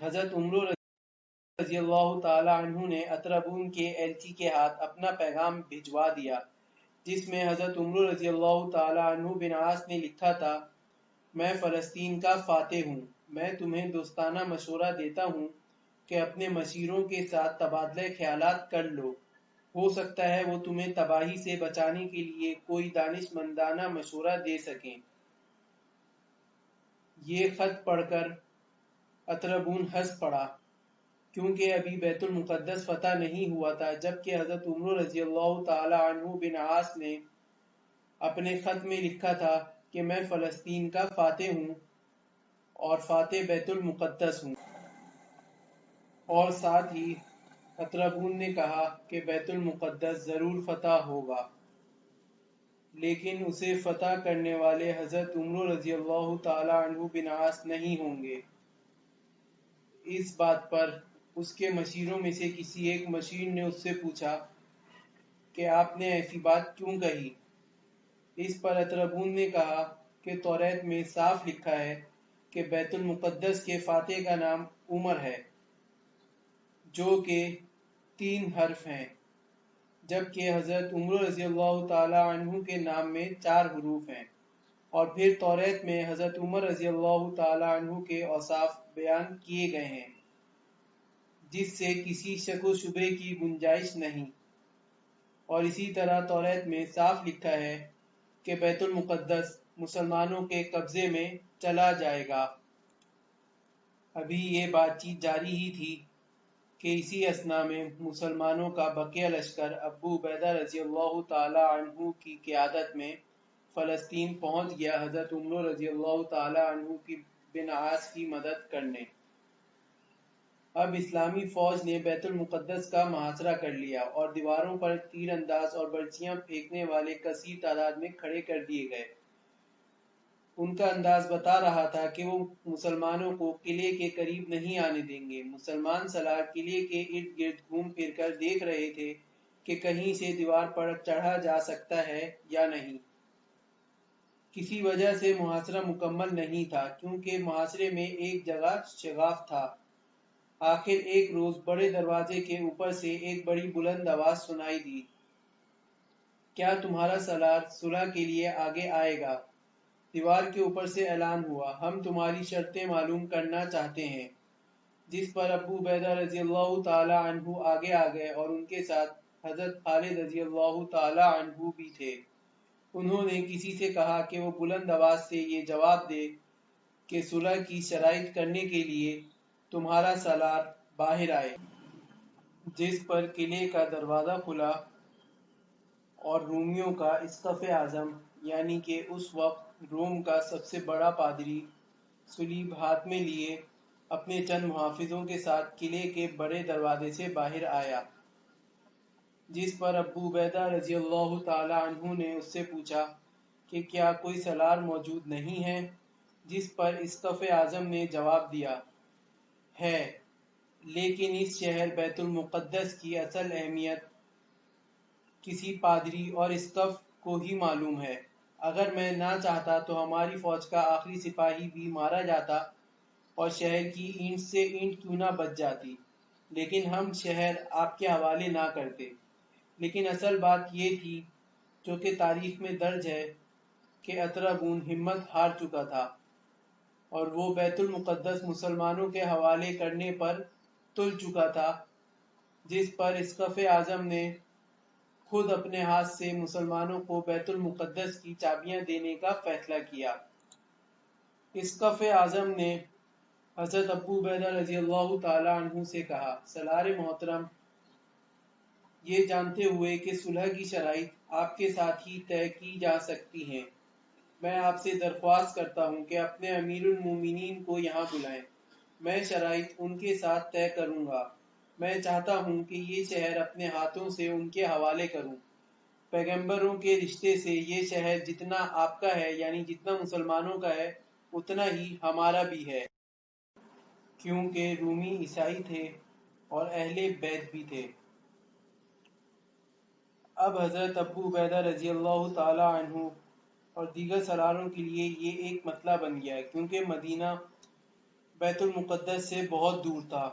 حضرت عمر رضی اللہ تعالی عنہ نے اطرابون کے ایلچی کے ہاتھ اپنا پیغام بھجوا دیا، جس میں حضرت عمر رضی اللہ تعالی عنہ بن عاص نے لکھا تھا: میں فلسطین کا فاتح ہوں، میں تمہیں دوستانہ مشورہ دیتا ہوں کہ اپنے مشیروں کے ساتھ تبادلہ خیالات کر لو، ہو سکتا ہے وہ تمہیں تباہی سے بچانے کے لیے کوئی دانش مندانہ مشورہ دے سکیں۔ یہ خط پڑھ کر اطرابون ہنس پڑا، کیونکہ ابھی بیت المقدس فتح نہیں ہوا تھا، جبکہ حضرت عمر رضی اللہ تعالی عنہ بن عاص نے اپنے خط میں لکھا تھا کہ میں فلسطین کا فاتح ہوں اور فاتح بیت المقدس ہوں، اور ساتھ ہی اطرابون نے کہا کہ بیت المقدس ضرور فتح ہوگا، لیکن اسے فتح کرنے والے حضرت عمر رضی اللہ تعالی عنہ بن عاص نہیں ہوں گے۔ اس بات پر اس کے مشیروں میں سے کسی ایک مشیر نے اس سے پوچھا کہ آپ نے ایسی بات کیوں کہی؟ اس پر اطرابون نے کہا کہ توریت میں صاف لکھا ہے کہ بیت المقدس کے فاتح کا نام عمر ہے، جو کہ 3 حرف ہیں، جبکہ حضرت عمر رضی اللہ تعالی عنہ کے نام میں 4 حروف ہیں، اور پھر توریت میں حضرت عمر رضی اللہ تعالی عنہ کے اوصاف بیان کیے گئے ہیں، جس سے کسی شک و شبہ کی گنجائش نہیں، اور اسی طرح توریت میں صاف لکھا ہے کہ بیت المقدس مسلمانوں کے قبضے میں چلا جائے گا۔ ابھی یہ بات چیت جاری ہی تھی کہ اسی اثنا میں مسلمانوں کا بقیہ لشکر ابو عبیدہ رضی اللہ تعالی عنہ کی قیادت میں فلسطین پہنچ گیا حضرت عمر رضی اللہ تعالی عنہ بن عاص کی مدد کرنے۔ اب اسلامی فوج نے بیت المقدس کا محاصرہ کر لیا اور دیواروں پر تیر انداز اور برچیاں پھینکنے والے کثیر تعداد میں کھڑے کر دیے گئے۔ ان کا انداز بتا رہا تھا کہ وہ مسلمانوں کو قلعے کے قریب نہیں آنے دیں گے۔ مسلمان سالار قلعے کے ارد گرد گھوم پھر کر دیکھ رہے تھے کہ کہیں سے دیوار پر چڑھا جا سکتا ہے یا نہیں۔ کسی وجہ سے محاصرہ مکمل نہیں تھا، کیونکہ محاصرے میں ایک جگہ شگاف تھا۔ آخر ایک روز بڑے دروازے کے اوپر سے ایک بڑی بلند آواز سنائی دی: کیا تمہارا سالار صلح کے لیے آگے آئے گا؟ دیوار کے اوپر سے اعلان ہوا: ہم تمہاری شرطیں معلوم کرنا چاہتے ہیں، جس پر ابو عبیدہ رضی اللہ تعالی عنہ آگے آ گئے اور ان کے ساتھ حضرت خالد رضی اللہ تعالی عنہ بھی تھے۔ انہوں نے کسی سے کہا کہ وہ بلند آواز سے یہ جواب دے کہ صلح کی شرائط کرنے کے لیے تمہارا سالار باہر آئے، جس پر قلعے کا دروازہ کھلا اور رومیوں کا اسقف اعظم، یعنی کہ اس وقت روم کا سب سے بڑا پادری، صلیب ہاتھ میں لیے اپنے چند محافظوں کے ساتھ قلعے کے بڑے دروازے سے باہر آیا، جس پر ابو عبیدہ رضی اللہ تعالی عنہ نے اس سے پوچھا کہ کیا کوئی سالار موجود نہیں ہے؟ جس پر اسقف اعظم نے جواب دیا: ہے، لیکن اس شہر بیت المقدس کی اصل اہمیت کسی پادری اور اسقف کو ہی معلوم ہے۔ اگر میں نہ چاہتا تو ہماری فوج کا آخری سپاہی بھی مارا جاتا اور شہر کی اینٹ سے اینٹ کیوں نہ بچ جاتی، لیکن ہم شہر آپ کے حوالے نہ کرتے۔ لیکن اصل بات یہ تھی، جو کہ تاریخ میں درج ہے، کہ اطرابون ہمت ہار چکا تھا اور وہ بیت المقدس مسلمانوں کے حوالے کرنے پر تل چکا تھا، جس پر اسقف اعظم نے خود اپنے ہاتھ سے مسلمانوں کو بیت المقدس کی چابیاں دینے کا فیصلہ کیا۔ اسقف اعظم نے حضرت ابو عبیدہ رضی اللہ تعالی عنہ سے کہا: سالار محترم، یہ جانتے ہوئے کہ صلح کی شرائط آپ کے ساتھ ہی طے کی جا سکتی ہیں، میں آپ سے درخواست کرتا ہوں کہ اپنے امیر المومنین کو یہاں بلائیں، میں شرائط ان کے ساتھ طے کروں گا۔ میں چاہتا ہوں کہ یہ شہر اپنے ہاتھوں سے ان کے حوالے کروں۔ پیغمبروں کے رشتے سے یہ شہر جتنا آپ کا ہے، یعنی جتنا مسلمانوں کا ہے، اتنا ہی ہمارا بھی ہے، کیونکہ رومی عیسائی تھے اور اہل بیت بھی تھے۔ اب حضرت ابو عبیدہ رضی اللہ تعالی عنہ اور دیگر سالاروں کے لیے یہ ایک مسئلہ بن گیا، کیونکہ مدینہ بیت المقدس سے بہت دور تھا،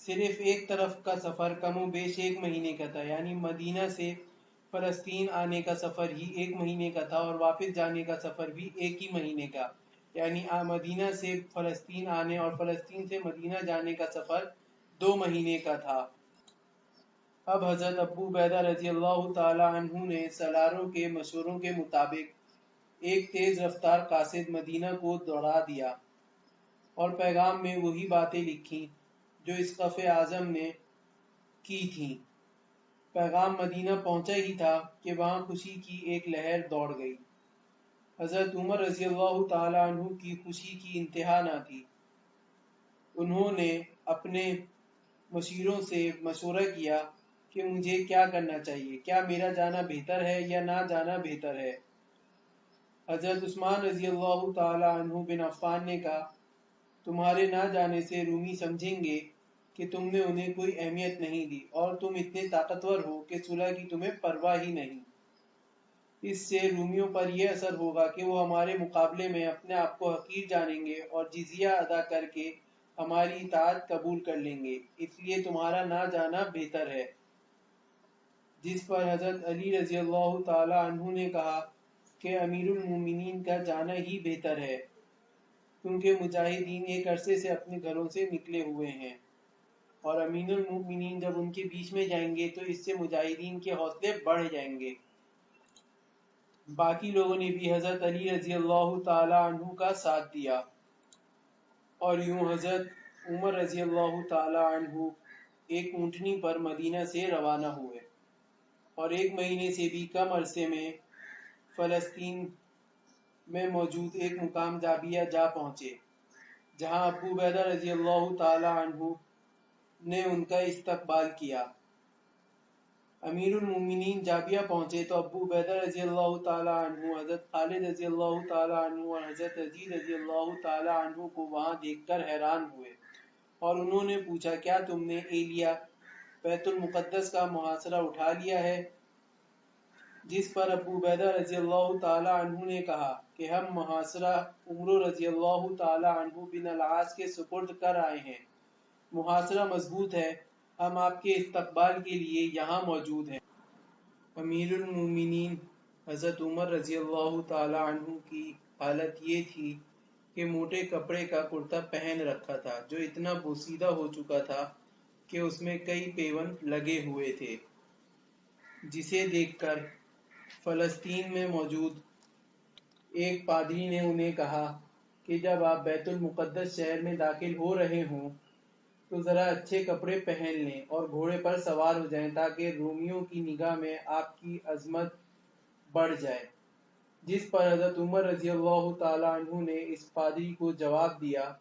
صرف ایک طرف کا سفر کم و بیش 1 مہینے کا تھا، یعنی مدینہ سے فلسطین آنے کا سفر ہی 1 مہینے کا تھا اور واپس جانے کا سفر بھی 1 ہی مہینے کا، یعنی مدینہ سے فلسطین آنے اور فلسطین سے مدینہ جانے کا سفر 2 مہینے کا تھا۔ اب حضرت ابو عبیدہ رضی اللہ تعالی عنہ نے سالاروں کے مشوروں کے مطابق ایک تیز رفتار قاصد مدینہ کو دوڑا دیا اور پیغام میں وہی باتیں لکھیں جو اسقف اعظم نے کی تھیں۔ پیغام مدینہ پہنچا ہی تھا کہ وہاں خوشی کی ایک لہر دوڑ گئی۔ حضرت عمر رضی اللہ تعالی عنہ کی خوشی کی انتہا نہ تھی۔ انہوں نے اپنے مشیروں سے مشورہ کیا کہ مجھے کیا کرنا چاہیے، کیا میرا جانا بہتر ہے یا نہ جانا بہتر ہے؟ حضرت عثمان رضی اللہ تعالی عنہ بن عفان نے کہا، تمہارے نہ جانے سے رومی سمجھیں گے کہ تم نے انہیں کوئی اہمیت نہیں دی اور تم اتنے طاقتور ہو کہ صلح کی تمہیں پرواہ ہی نہیں۔ اس سے رومیوں پر یہ اثر ہوگا کہ وہ ہمارے مقابلے میں اپنے آپ کو حقیر جانیں گے اور جزیہ ادا کر کے ہماری اطاعت قبول کر لیں گے، اس لیے تمہارا نہ جانا بہتر ہے۔ جس پر حضرت علی رضی اللہ تعالی عنہ نے کہا کہ امیر المومنین کا جانا ہی بہتر ہے، کیونکہ مجاہدین ایک عرصے سے اپنے گھروں سے نکلے ہوئے ہیں اور امیر المومنین جب ان کے بیچ میں جائیں گے تو اس سے مجاہدین کے حوصلے بڑھ جائیں گے۔ باقی لوگوں نے بھی حضرت علی رضی اللہ تعالی عنہ کا ساتھ دیا اور یوں حضرت عمر رضی اللہ تعالی عنہ ایک اونٹنی پر مدینہ سے روانہ ہوئے اور 1 مہینے سے بھی کم عرصے میں فلسطین میں موجود ایک مقام جابیہ جا پہنچے، جہاں ابو عبیدہ رضی اللہ تعالی عنہ نے ان کا استقبال کیا۔ امیر المومنین جابیہ پہنچے تو ابو عبیدہ رضی اللہ تعالی عنہ، حضرت خالد رضی اللہ تعالی عنہ اور حضرت یزید رضی اللہ تعالی عنہ کو وہاں دیکھ کر حیران ہوئے اور انہوں نے پوچھا، کیا تم نے ایلیا بیت المقدس کا محاصرہ اٹھا لیا ہے؟ جس پر ابو عبیدہ رضی اللہ تعالی عنہ نے کہا کہ ہم محاصرہ عمر رضی اللہ تعالی عنہ بن العاص کے سپرد کر آئے ہیں، محاصرہ مضبوط ہے، ہم آپ کے استقبال کے لیے یہاں موجود ہیں۔ امیر المومنین حضرت عمر رضی اللہ تعالی عنہ کی حالت یہ تھی کہ موٹے کپڑے کا کرتا پہن رکھا تھا جو اتنا بوسیدہ ہو چکا تھا کہ اس میں کئی پیوند لگے ہوئے تھے، جسے دیکھ کر فلسطین میں موجود ایک پادری نے انہیں کہا کہ جب آپ بیت المقدس شہر میں داخل ہو رہے ہوں تو ذرا اچھے کپڑے پہن لیں اور گھوڑے پر سوار ہو جائیں تاکہ رومیوں کی نگاہ میں آپ کی عظمت بڑھ جائے۔ جس پر حضرت عمر رضی اللہ تعالی عنہ نے اس پادری کو جواب دیا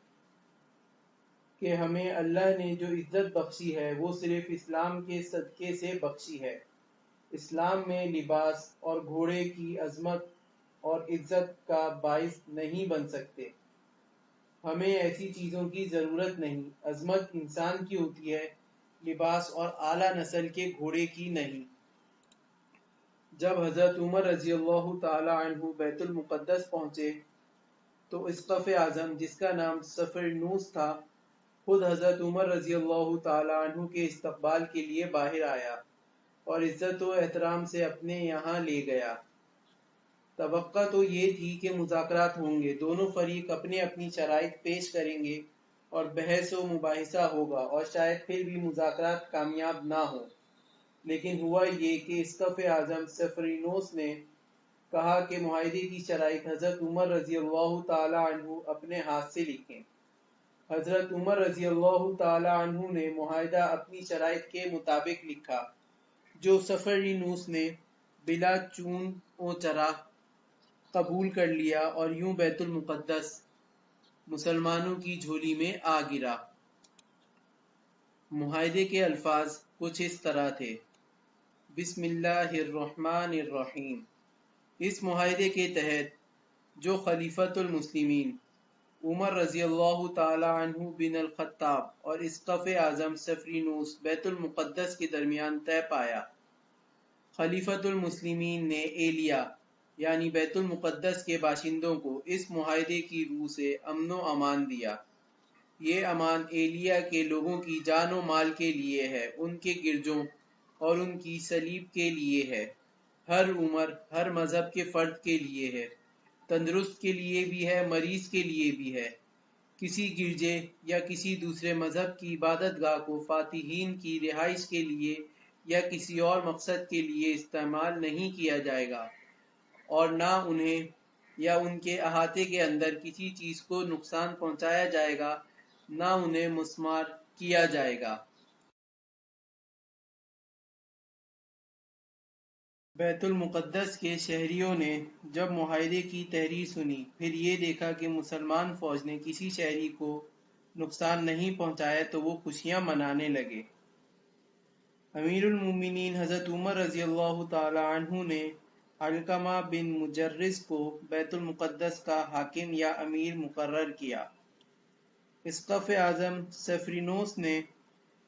کہ ہمیں اللہ نے جو عزت بخشی ہے وہ صرف اسلام کے صدقے سے بخشی ہے۔ اسلام میں لباس اور گھوڑے کی عظمت اور عزت کا باعث نہیں بن سکتے، ہمیں ایسی چیزوں کی ضرورت نہیں، عظمت انسان کی ہوتی ہے، لباس اور اعلیٰ نسل کے گھوڑے کی نہیں۔ جب حضرت عمر رضی اللہ تعالی عنہ بیت المقدس پہنچے تو اسقف اعظم جس کا نام صفرنوس تھا خود حضرت عمر رضی اللہ تعالی عنہ کے استقبال کے لیے باہر آیا اور عزت و احترام سے اپنے یہاں لے گیا۔ توقع تو یہ تھی کہ مذاکرات ہوں گے، دونوں فریق اپنی اپنی شرائط پیش کریں گے اور بحث و مباحثہ ہوگا اور شاید پھر بھی مذاکرات کامیاب نہ ہوں، لیکن ہوا یہ کہ اسقف اعظم صفرینوس نے کہا کہ معاہدے کی شرائط حضرت عمر رضی اللہ تعالی عنہ اپنے ہاتھ سے لکھیں۔ حضرت عمر رضی اللہ تعالی عنہ نے معاہدہ اپنی شرائط کے مطابق لکھا جو صفرینوس نے بلا چون و چرا قبول کر لیا اور یوں بیت المقدس مسلمانوں کی جھولی میں آ گرا۔ معاہدے کے الفاظ کچھ اس طرح تھے: بسم اللہ الرحمن الرحیم۔ اس معاہدے کے تحت جو خلیفۃ المسلمین عمر رضی اللہ تعالی عنہ بن الخطاب اور اسقف اعظم صفرینوس بیت المقدس کے درمیان طے پایا، خلیفۃ المسلمین نے ایلیا یعنی بیت المقدس کے باشندوں کو اس معاہدے کی روح سے امن و امان دیا۔ یہ امان ایلیا کے لوگوں کی جان و مال کے لیے ہے، ان کے گرجوں اور ان کی صلیب کے لیے ہے، ہر عمر ہر مذہب کے فرد کے لیے ہے، تندرست کے لیے بھی ہے، مریض کے لیے بھی ہے۔ کسی گرجے یا کسی دوسرے مذہب کی عبادت گاہ کو فاتحین کی رہائش کے لیے یا کسی اور مقصد کے لیے استعمال نہیں کیا جائے گا، اور نہ انہیں یا ان کے احاطے کے اندر کسی چیز کو نقصان پہنچایا جائے گا، نہ انہیں مسمار کیا جائے گا۔ بیت المقدس کے شہریوں نے جب معاہدے کی تحریر سنی، پھر یہ دیکھا کہ مسلمان فوج نے کسی شہری کو نقصان نہیں پہنچایا تو وہ خوشیاں منانے لگے۔ امیر المومنین حضرت عمر رضی اللہ تعالی عنہ نے علقمہ بن مجرز کو بیت المقدس کا حاکم یا امیر مقرر کیا۔ اسقف اعظم سفرینوس نے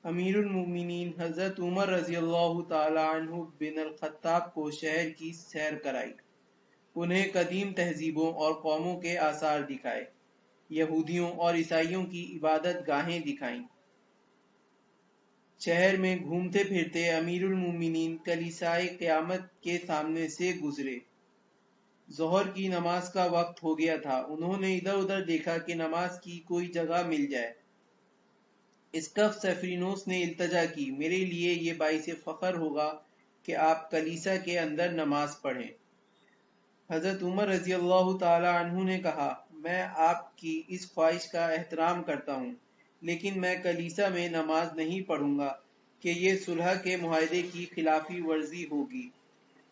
امیر المومنین حضرت عمر رضی اللہ تعالی عنہ بن الخطاب کو شہر کی سیر کرائی، انہیں قدیم تہذیبوں اور قوموں کے آثار دکھائے، یہودیوں اور عیسائیوں کی عبادت گاہیں دکھائیں۔ شہر میں گھومتے پھرتے امیر المومنین کلیسائے قیامت کے سامنے سے گزرے۔ ظہر کی نماز کا وقت ہو گیا تھا، انہوں نے ادھر ادھر دیکھا کہ نماز کی کوئی جگہ مل جائے۔ اسقف سفرینوس نے التجا کی، میرے لیے یہ باعث فخر ہوگا کہ آپ کلیسا کے اندر نماز پڑھیں۔ حضرت عمر رضی اللہ تعالی عنہ نے کہا، میں آپ کی اس خواہش کا احترام کرتا ہوں، لیکن میں کلیسا میں نماز نہیں پڑھوں گا کہ یہ صلح کے معاہدے کی خلافی ورزی ہوگی۔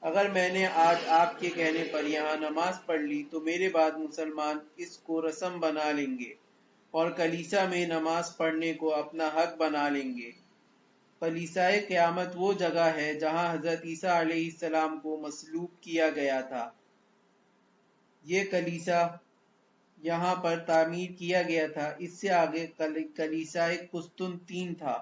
اگر میں نے آج آپ کے کہنے پر یہاں نماز پڑھ لی تو میرے بعد مسلمان اس کو رسم بنا لیں گے اور کلیسا میں نماز پڑھنے کو اپنا حق بنا لیں گے۔ کلیسائے قیامت وہ جگہ ہے جہاں حضرت عیسیٰ علیہ السلام کو مصلوب کیا گیا تھا۔ یہ کلیسا یہاں پر تعمیر کیا گیا تھا، اس سے آگے کلیسائے قسطنطین تھا۔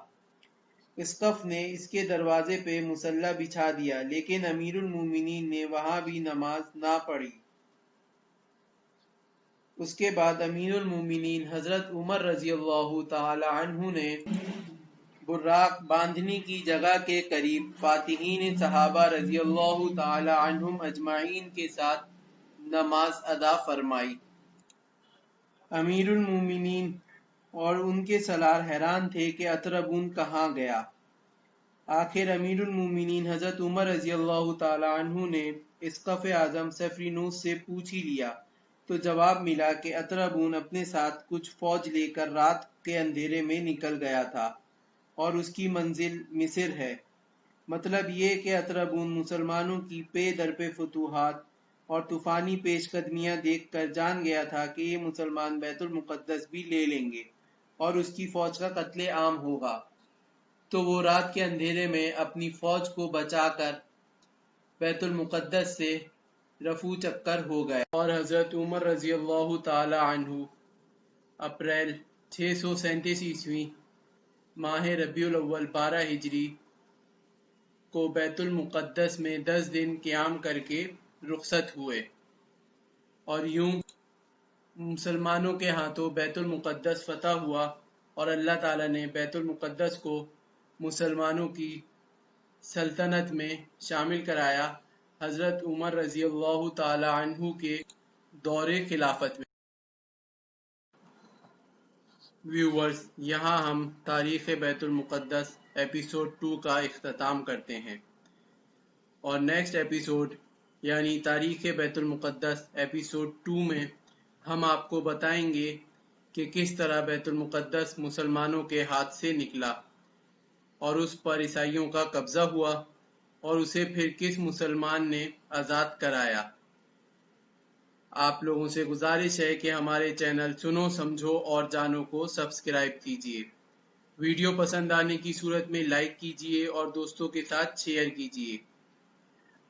اسقف نے اس کے دروازے پہ مصلی بچھا دیا، لیکن امیر المومنین نے وہاں بھی نماز نہ پڑھی۔ اس کے بعد امیر المومنین حضرت عمر رضی اللہ تعالی عنہ نے براق باندھنے کی جگہ کے قریب فاتحین صحابہ رضی اللہ تعالی عنہم اجمعین کے ساتھ نماز ادا فرمائی۔ امیر المومنین اور ان کے سالار حیران تھے کہ اطربون کہاں گیا۔ آخر امیر المومنین حضرت عمر رضی اللہ تعالی عنہ نے اسقف اعظم سفرینوس سے پوچھ ہی لیا تو جواب ملا کہ اطربون اپنے ساتھ کچھ فوج لے کر رات کے اندھیرے میں نکل گیا تھا اور اس کی منزل مصر ہے۔ مطلب یہ کہ اطربون مسلمانوں کی پے در پے فتوحات اور طوفانی پیش قدمیاں دیکھ کر جان گیا تھا کہ یہ مسلمان بیت المقدس بھی لے لیں گے اور اس کی فوج کا قتل عام ہوگا، تو وہ رات کے اندھیرے میں اپنی فوج کو بچا کر بیت المقدس سے رفو چکر ہو گئے، اور حضرت عمر رضی اللہ تعالی عنہ اپریل 637 عیسوی ماہ ربیع الاول 12 ہجری کو بیت المقدس میں 10 دن قیام کر کے رخصت ہوئے، اور یوں مسلمانوں کے ہاتھوں بیت المقدس فتح ہوا اور اللہ تعالیٰ نے بیت المقدس کو مسلمانوں کی سلطنت میں شامل کرایا حضرت عمر رضی اللہ تعالی عنہ کے دور خلافت میں۔ ویورز، یہاں ہم تاریخ بیت المقدس ایپیسوڈ 2 کا اختتام کرتے ہیں، اور نیکسٹ ایپیسوڈ یعنی تاریخ بیت المقدس ایپیسوڈ 2 میں ہم آپ کو بتائیں گے کہ کس طرح بیت المقدس مسلمانوں کے ہاتھ سے نکلا اور اس پر عیسائیوں کا قبضہ ہوا اور اسے پھر کس مسلمان نے آزاد کرایا۔ آپ لوگوں سے گزارش ہے کہ ہمارے چینل سنو سمجھو اور جانو کو سبسکرائب کیجیے، ویڈیو پسند آنے کی صورت میں لائک کیجیے اور دوستوں کے ساتھ شیئر کیجیے،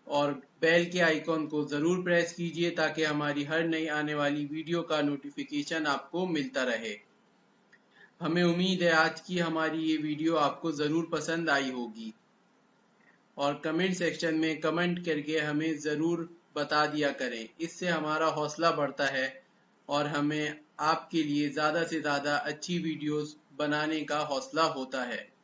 اور بیل کے آئیکن کو ضرور پریس کیجیے تاکہ ہماری ہر نئی آنے والی ویڈیو کا نوٹیفیکیشن آپ کو ملتا رہے۔ ہمیں امید ہے آج کی ہماری یہ ویڈیو آپ کو ضرور پسند آئی ہوگی، اور کمنٹ سیکشن میں کمنٹ کر کے ہمیں ضرور بتا دیا کریں، اس سے ہمارا حوصلہ بڑھتا ہے اور ہمیں آپ کے لیے زیادہ سے زیادہ اچھی ویڈیوز بنانے کا حوصلہ ہوتا ہے۔